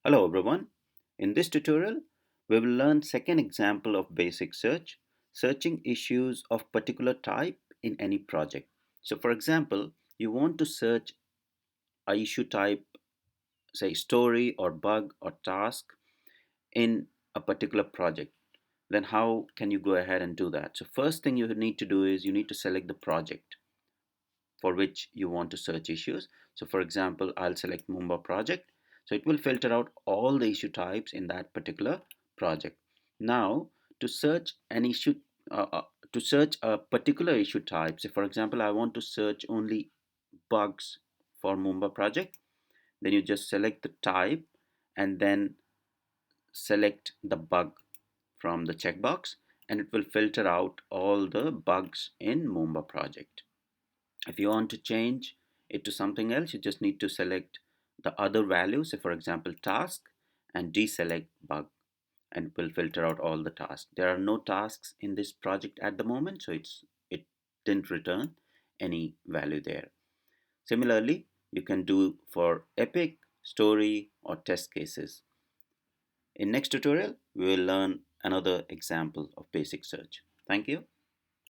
Hello everyone. In this tutorial, we will learn second example of basic search, searching issues of particular type in any project. So for example, you want to search a issue type, say story or bug or task in a particular project. Then how can you go ahead and do that? So first thing you need to do is you need to select the project for which you want to search issues. So for example, I'll select Mumba project. So it will filter out all the issue types in that particular project. Now to search an issue, uh, uh, to search a particular issue type, say for example, I want to search only bugs for Mumba project, then you just select the type and then select the bug from the checkbox and it will filter out all the bugs in Mumba project. If you want to change it to something else, you just need to select the other value, say for example task, and deselect bug, and it will filter out all the tasks. There are no tasks in this project at the moment, so it didn't return any value there. Similarly, you can do for epic, story, or test cases. In next tutorial, we will learn another example of basic search. Thank you.